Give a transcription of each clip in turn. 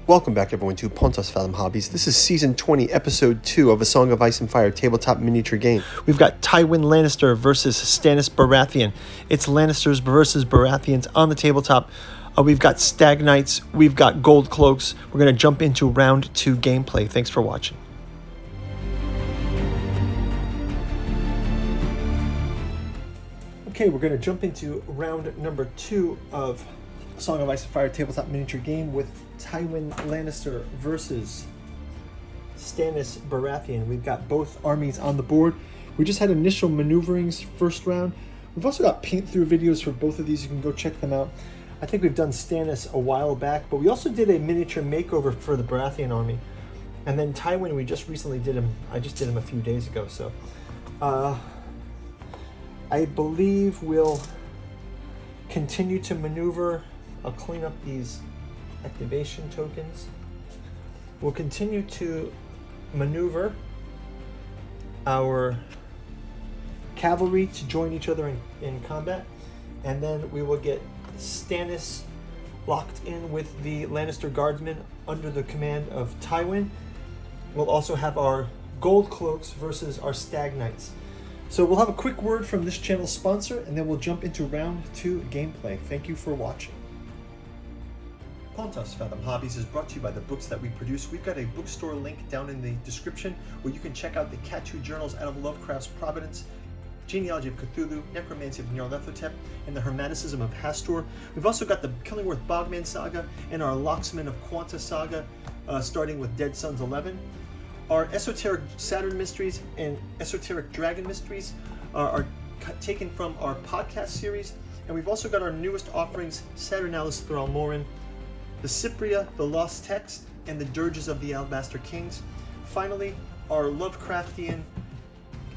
Welcome back everyone to Pontos Fathom Hobbies. This is Season 20, Episode 2 of A Song of Ice and Fire tabletop miniature game. We've got Tywin Lannister versus Stanis Baratheon. It's Lannisters versus Baratheons on the tabletop. We've got Stag Knights, we've got Gold Cloaks. We're going to jump into Round 2 gameplay. Thanks for watching. Okay, we're going to jump into round number 2 of A Song of Ice and Fire tabletop miniature game with Tywin Lannister versus Stanis Baratheon. We've got both armies on the board. We just had initial maneuverings first round. We've also got paint through videos for both of these. You can go check them out. I think we've done Stanis a while back, but we also did a miniature makeover for the Baratheon army. And then Tywin, we just recently did him. I just did him a few days ago. So I believe we'll continue to maneuver. I'll clean up these activation tokens. We'll continue to maneuver our cavalry to join each other in combat, and then we will get Stanis locked in with the Lannister guardsmen under the command of Tywin. We'll also have our Gold Cloaks versus our Stag Knights. So we'll have a quick word from this channel's sponsor, and then we'll jump into round 2 gameplay. Thank you for watching. Pontos Fathom Hobbies is brought to you by the books that we produce. We've got a bookstore link down in the description where you can check out the Catu journals out of Lovecraft's Providence, Genealogy of Cthulhu, Necromancy of Nyarlathotep, and the Hermeticism of Hastur. We've also got the Killingworth Bogman saga and our Locksmen of Quanta saga, starting with Dead Sons 11. Our Esoteric Saturn Mysteries and Esoteric Dragon Mysteries are taken from our podcast series. And we've also got our newest offerings, Saturnalis Thralmorin, the Cypria, the Lost Text, and the Dirges of the Alabaster Kings. Finally, our Lovecraftian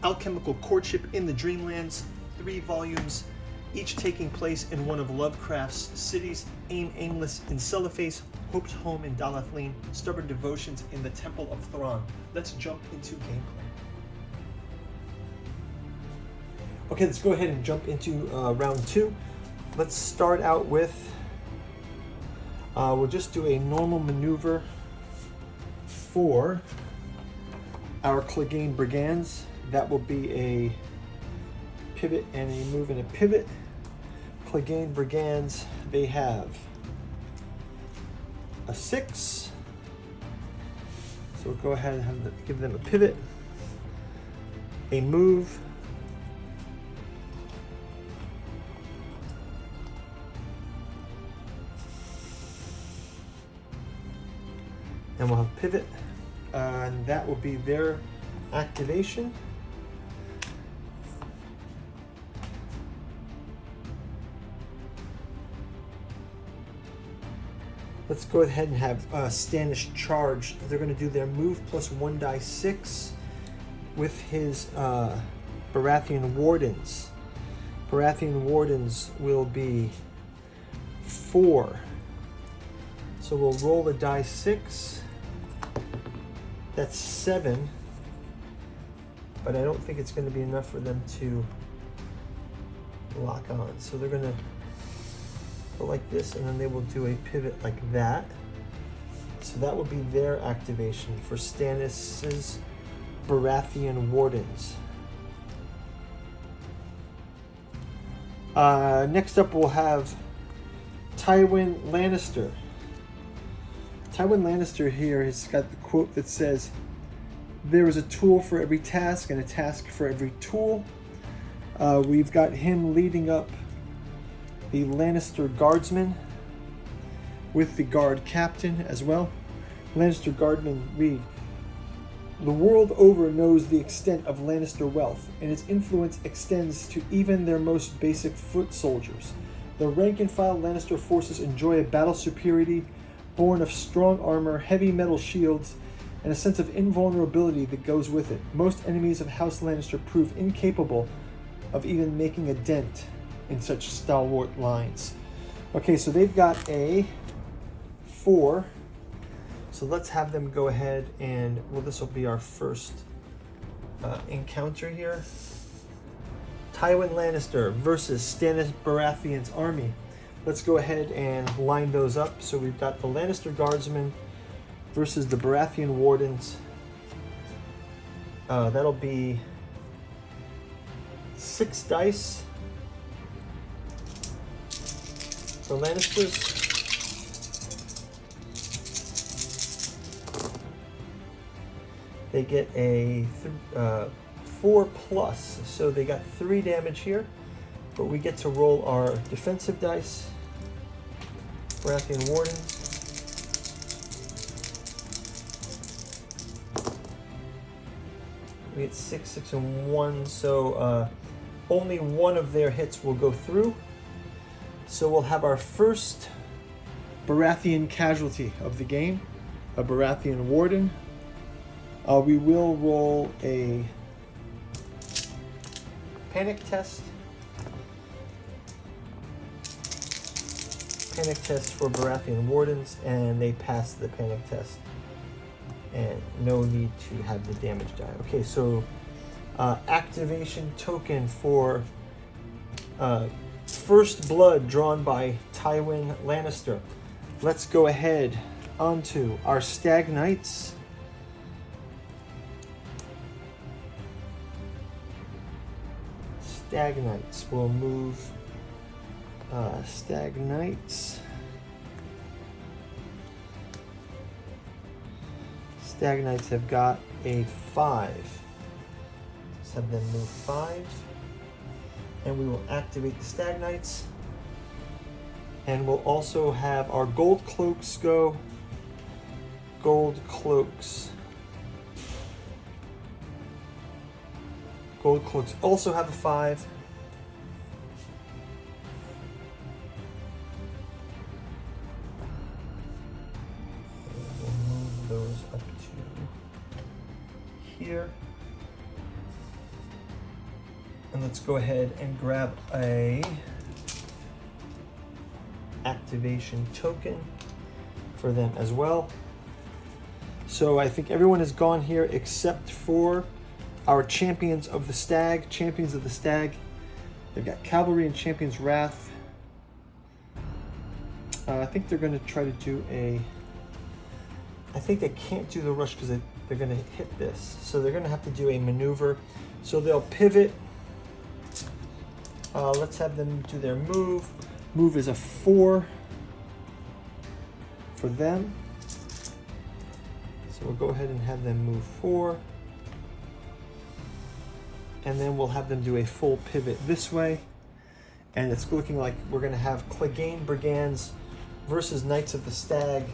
Alchemical Courtship in the Dreamlands, 3 volumes, each taking place in one of Lovecraft's cities: Aim Aimless in Cellophase, Hope's Home in Dalathleen, Stubborn Devotions in the Temple of Thrawn. Let's jump into gameplay. Okay, let's go ahead and jump into round 2. Let's start out with we'll just do a normal maneuver for our Clegane Brigands. That will be a pivot and a move and a pivot. Clegane Brigands, they have a 6. So we'll go ahead and give them a pivot, a move, and we'll have pivot, and that will be their activation. Let's go ahead and have Stanis charge. They're going to do their move plus 1 die 6 with his Baratheon Wardens. Baratheon Wardens will be 4. So we'll roll the die 6. That's 7. But I don't think it's going to be enough for them to lock on. So they're going to go like this, and then they will do a pivot like that. So that will be their activation for Stanis's Baratheon Wardens. Next up, we'll have Tywin Lannister. Tywin Lannister here has got the quote that says, "There is a tool for every task and a task for every tool." We've got him leading up the Lannister Guardsmen with the Guard Captain as well. Lannister Guardsmen read, "The world over knows the extent of Lannister wealth, and its influence extends to even their most basic foot soldiers. The rank-and-file Lannister forces enjoy a battle superiority born of strong armor, heavy metal shields, and a sense of invulnerability that goes with it. Most enemies of House Lannister prove incapable of even making a dent in such stalwart lines." Okay, so they've got a 4. So let's have them go ahead and, well, this will be our first encounter here. Tywin Lannister versus Stanis Baratheon's army. Let's go ahead and line those up. So we've got the Lannister Guardsmen versus the Baratheon Wardens. That'll be 6 dice. So Lannisters. They get a 4+, so they got 3 damage here. But we get to roll our defensive dice. Baratheon Wardens. We get 6, 6, and 1, so only one of their hits will go through. So we'll have our first Baratheon casualty of the game, a Baratheon Warden. We will roll a panic test. Panic test for Baratheon Wardens, and they pass the panic test. And no need to have the damage die. Okay, so activation token for First Blood drawn by Tywin Lannister. Let's go ahead onto our Stag Knights. Stag Knights. We'll move Stag Knights. Stag Knights have got a 5. Let's have them move 5. And we will activate the Stag Knights. And we'll also have our Gold Cloaks go. Gold Cloaks. Gold Cloaks also have a 5. We'll move those up to here. And let's go ahead and grab a activation token for them as well. So I think everyone has gone here except for our Champions of the Stag. Champions of the Stag. They've got Cavalry and Champion's Wrath. I think they're going to try to do a... I think they can't do the rush because they're going to hit this. So they're going to have to do a maneuver. So they'll pivot. Let's have them do their move. Move is a 4 for them. So we'll go ahead and have them move 4. And then we'll have them do a full pivot this way. And it's looking like we're going to have Clegane Brigands versus Knights of the Stag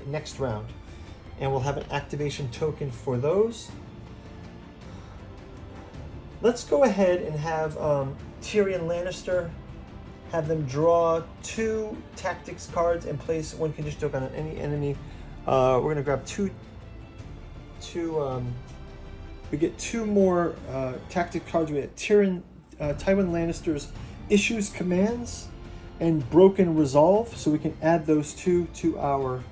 next round. And we'll have an activation token for those. Let's go ahead and have Tyrion Lannister, have them draw 2 tactics cards and place 1 condition token on any enemy. We're going to grab we get 2 more tactic cards. We get Tywin Lannister's Issues Commands and Broken Resolve. So we can add those 2 to our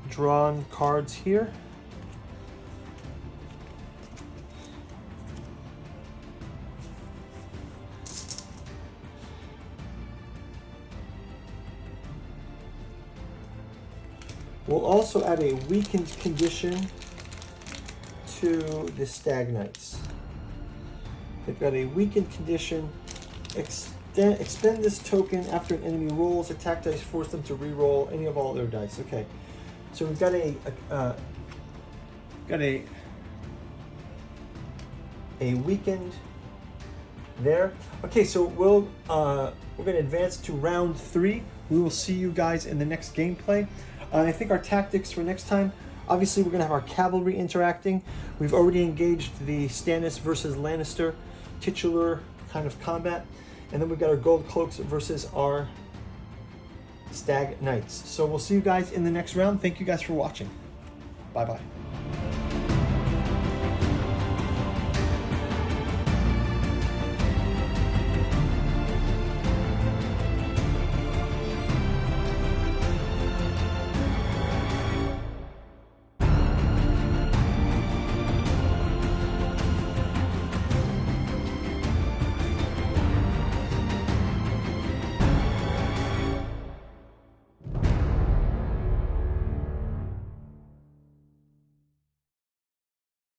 drawn cards here. We'll also add a weakened condition to the Stag Knights. They've got a weakened condition. Expend this token after an enemy rolls attack dice, force them to re-roll any of all their dice. Okay, so we've got a weakened there. Okay, so we're going to advance to round 3. We will see you guys in the next gameplay. I think our tactics for next time, obviously we're going to have our cavalry interacting. We've already engaged the Stanis versus Lannister titular kind of combat. And then we've got our Gold Cloaks versus our Stag Knights. So we'll see you guys in the next round. Thank you guys for watching. Bye-bye.